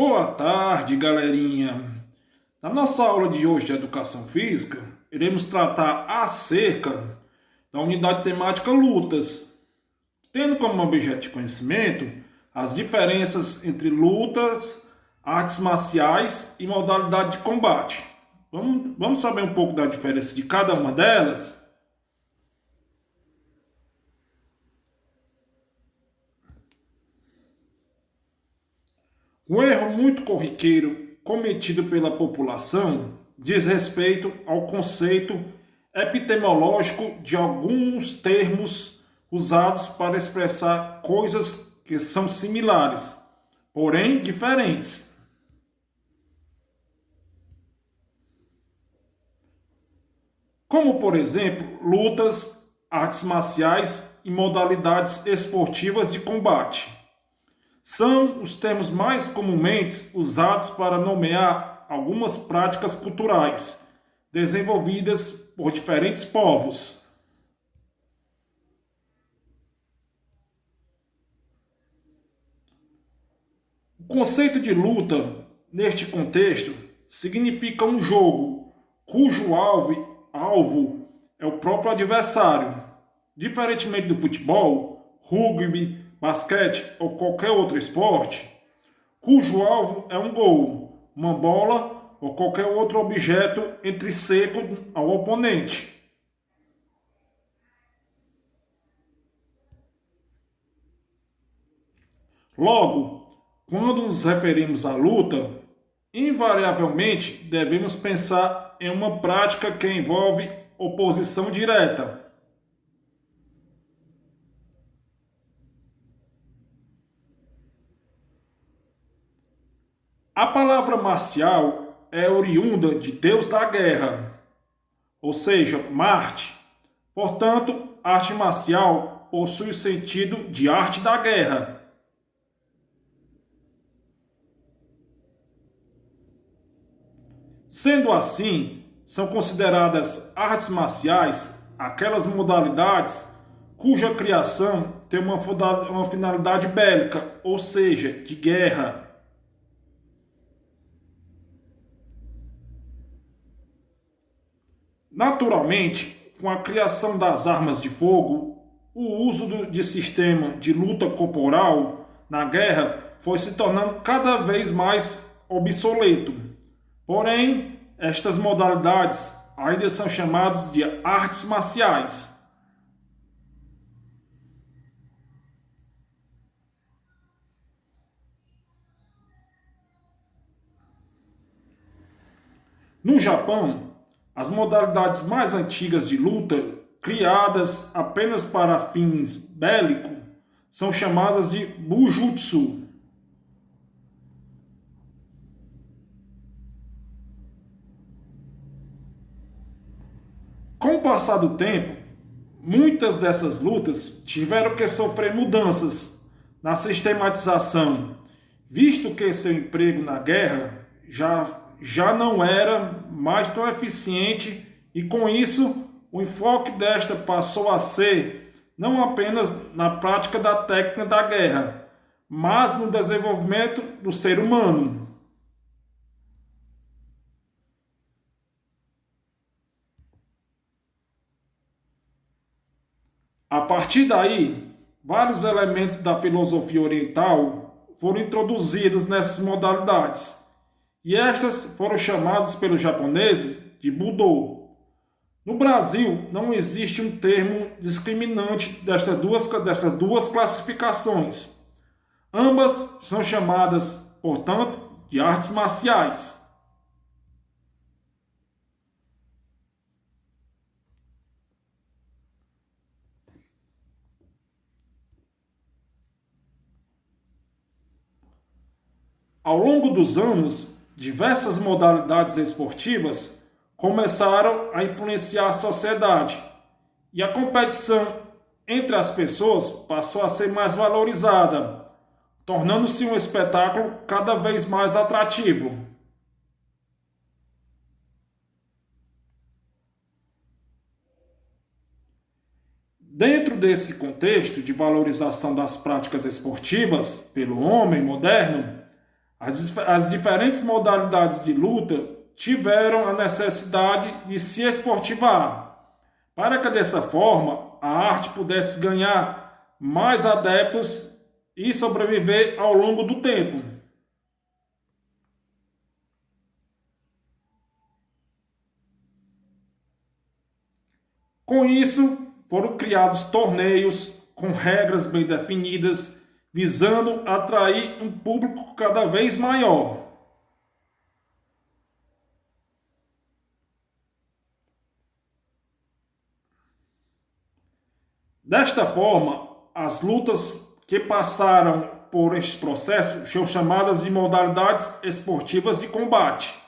Boa tarde, galerinha. Na nossa aula de hoje de Educação Física, iremos tratar acerca da unidade temática lutas, tendo como objeto de conhecimento as diferenças entre lutas, artes marciais e modalidade de combate. Vamos saber um pouco da diferença de cada uma delas? Um erro muito corriqueiro cometido pela população diz respeito ao conceito epistemológico de alguns termos usados para expressar coisas que são similares, porém diferentes. Como, por exemplo, lutas, artes marciais e modalidades esportivas de combate. São os termos mais comumente usados para nomear algumas práticas culturais desenvolvidas por diferentes povos. O conceito de luta, neste contexto, significa um jogo cujo alvo é o próprio adversário. Diferentemente do futebol, rugby, basquete ou qualquer outro esporte, cujo alvo é um gol, uma bola ou qualquer outro objeto intrínseco ao oponente. Logo, quando nos referimos à luta, invariavelmente devemos pensar em uma prática que envolve oposição direta. A palavra marcial é oriunda de Deus da guerra, ou seja, Marte. Portanto, arte marcial possui o sentido de arte da guerra. Sendo assim, são consideradas artes marciais aquelas modalidades cuja criação tem uma finalidade bélica, ou seja, de guerra. Naturalmente, com a criação das armas de fogo, o uso de sistema de luta corporal na guerra foi se tornando cada vez mais obsoleto. Porém, estas modalidades ainda são chamadas de artes marciais. No Japão, as modalidades mais antigas de luta, criadas apenas para fins bélicos, são chamadas de Bujutsu. Com o passar do tempo, muitas dessas lutas tiveram que sofrer mudanças na sistematização, visto que seu emprego na guerra já não era mais tão eficiente e com isso o enfoque desta passou a ser não apenas na prática da técnica da guerra, mas no desenvolvimento do ser humano. A partir daí, vários elementos da filosofia oriental foram introduzidos nessas modalidades, e estas foram chamadas pelos japoneses de Budo. No Brasil, não existe um termo discriminante dessas duas classificações. Ambas são chamadas, portanto, de artes marciais. Ao longo dos anos, diversas modalidades esportivas começaram a influenciar a sociedade e a competição entre as pessoas passou a ser mais valorizada, tornando-se um espetáculo cada vez mais atrativo. Dentro desse contexto de valorização das práticas esportivas pelo homem moderno, As diferentes modalidades de luta tiveram a necessidade de se esportivar, para que dessa forma a arte pudesse ganhar mais adeptos e sobreviver ao longo do tempo. Com isso, foram criados torneios com regras bem definidas, visando atrair um público cada vez maior. Desta forma, as lutas que passaram por este processo são chamadas de modalidades esportivas de combate.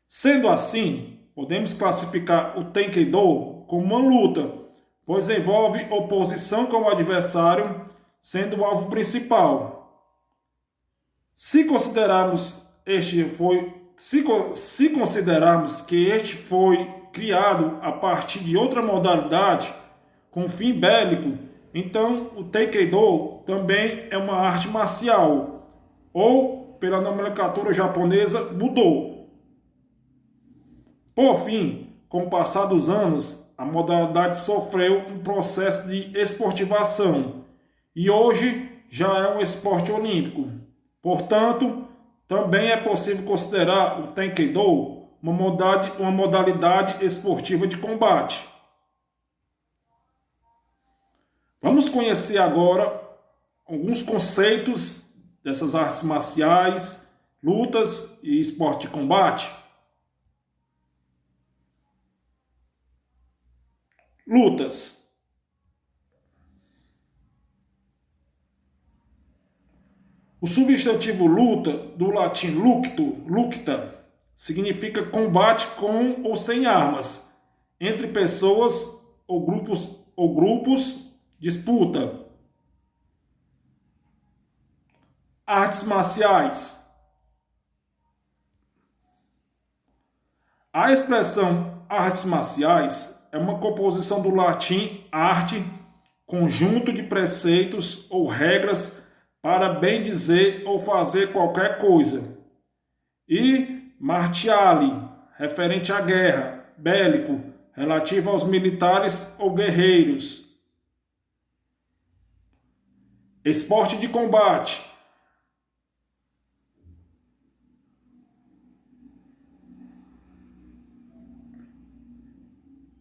Sendo assim, podemos classificar o Taekwondo como uma luta, pois envolve oposição com o adversário, sendo o alvo principal. Se considerarmos se considerarmos que este foi criado a partir de outra modalidade com fim bélico, então o Taekwondo também é uma arte marcial, ou pela nomenclatura japonesa, Budo. Por fim, com o passar dos anos, a modalidade sofreu um processo de esportivação e hoje já é um esporte olímpico. Portanto, também é possível considerar o Taekwondo uma modalidade esportiva de combate. Vamos conhecer agora alguns conceitos dessas artes marciais, lutas e esporte de combate. Lutas. O substantivo luta, do latim lucta, significa combate com ou sem armas, entre pessoas ou grupos, disputa. Artes marciais. A expressão artes marciais é uma composição do latim arte, conjunto de preceitos ou regras para bem dizer ou fazer qualquer coisa, e martiale, referente à guerra, bélico, relativo aos militares ou guerreiros. Esporte de combate.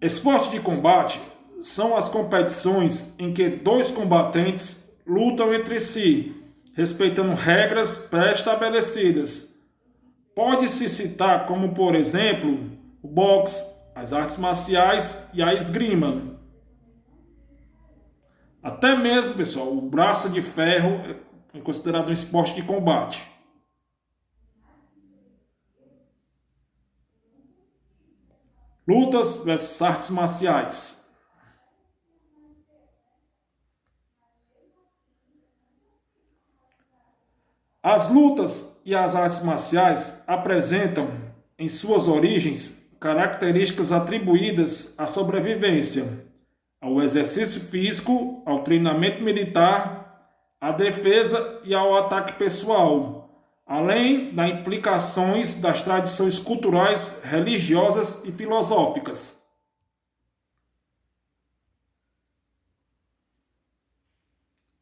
Esporte de combate são as competições em que dois combatentes lutam entre si, respeitando regras pré-estabelecidas. Pode-se citar como, por exemplo, o boxe, as artes marciais e a esgrima. Até mesmo, pessoal, o braço de ferro é considerado um esporte de combate. Lutas versus artes marciais. As lutas e as artes marciais apresentam, em suas origens, características atribuídas à sobrevivência, ao exercício físico, ao treinamento militar, à defesa e ao ataque pessoal, além das implicações das tradições culturais, religiosas e filosóficas.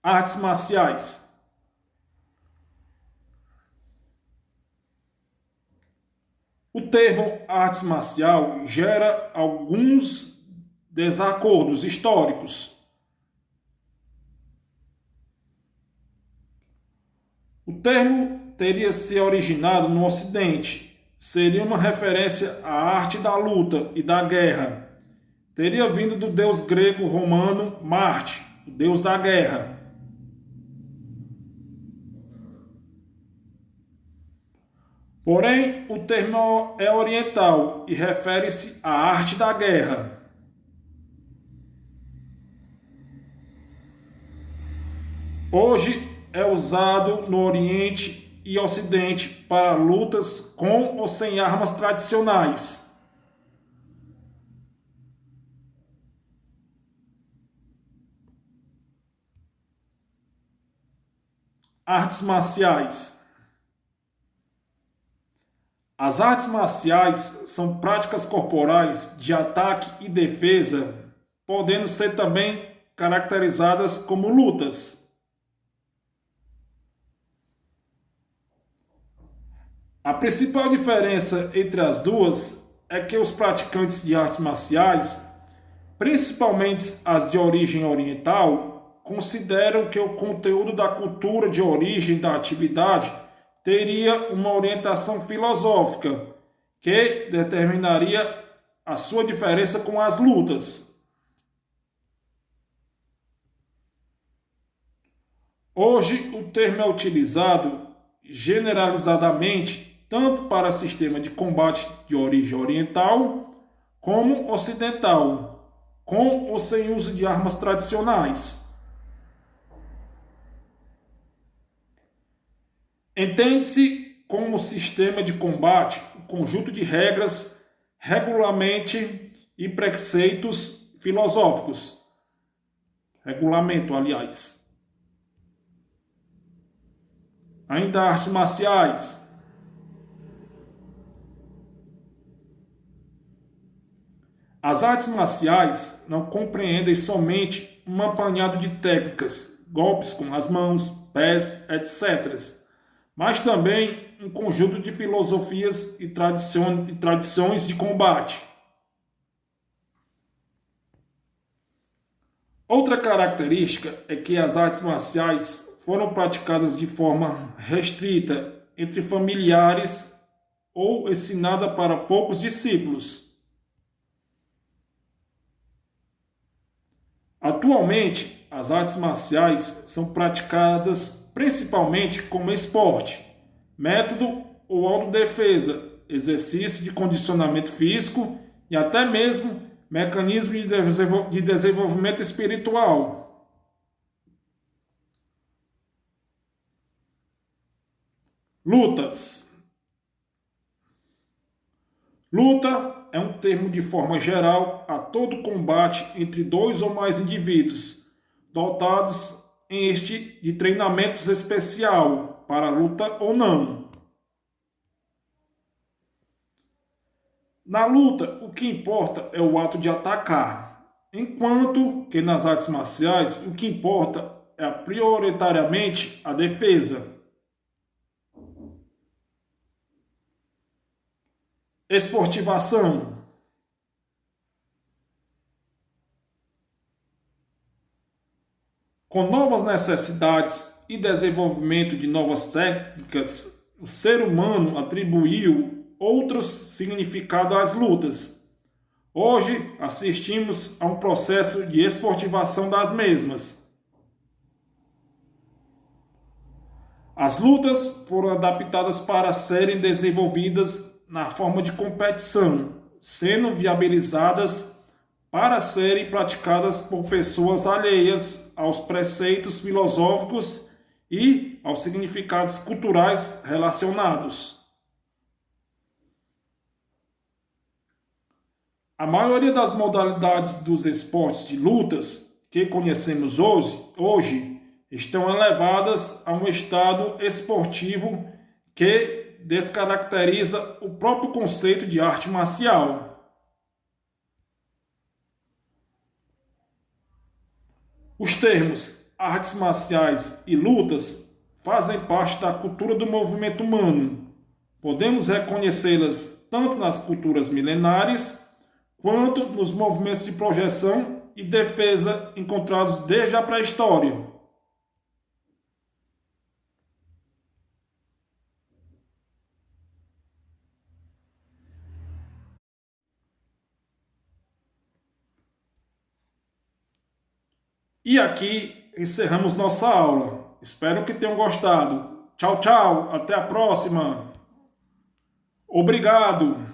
Artes marciais. O termo arte marcial gera alguns desacordos históricos. O termo teria se originado no Ocidente, seria uma referência à arte da luta e da guerra. Teria vindo do deus grego romano Marte, o deus da guerra. Porém, o termo é oriental e refere-se à arte da guerra. Hoje é usado no Oriente e Ocidente para lutas com ou sem armas tradicionais. Artes marciais. As artes marciais são práticas corporais de ataque e defesa, podendo ser também caracterizadas como lutas. A principal diferença entre as duas é que os praticantes de artes marciais, principalmente as de origem oriental, consideram que o conteúdo da cultura de origem da atividade teria uma orientação filosófica que determinaria a sua diferença com as lutas. Hoje, o termo é utilizado generalizadamente tanto para sistema de combate de origem oriental como ocidental, com ou sem uso de armas tradicionais. Entende-se como sistema de combate o conjunto de regras, regulamento e preceitos filosóficos. Regulamento, aliás. Ainda artes marciais. As artes marciais não compreendem somente um apanhado de técnicas, golpes com as mãos, pés, etc., mas também um conjunto de filosofias e tradições de combate. Outra característica é que as artes marciais foram praticadas de forma restrita entre familiares ou ensinada para poucos discípulos. Atualmente, as artes marciais são praticadas principalmente como esporte, método ou autodefesa, exercício de condicionamento físico e até mesmo mecanismo de desenvolvimento espiritual. Lutas. Luta é um termo de forma geral a todo combate entre dois ou mais indivíduos, dotados de treinamentos especial para luta ou não. Na luta, o que importa é o ato de atacar, enquanto que nas artes marciais o que importa é prioritariamente a defesa. Esportivação. Com novas necessidades e desenvolvimento de novas técnicas, o ser humano atribuiu outros significados às lutas. Hoje, assistimos a um processo de esportivação das mesmas. As lutas foram adaptadas para serem desenvolvidas na forma de competição, sendo viabilizadas para serem praticadas por pessoas alheias aos preceitos filosóficos e aos significados culturais relacionados. A maioria das modalidades dos esportes de lutas que conhecemos hoje estão elevadas a um estado esportivo que descaracteriza o próprio conceito de arte marcial. Os termos artes marciais e lutas fazem parte da cultura do movimento humano. Podemos reconhecê-las tanto nas culturas milenares quanto nos movimentos de projeção e defesa encontrados desde a pré-história. E aqui encerramos nossa aula. Espero que tenham gostado. Tchau, tchau. Até a próxima. Obrigado.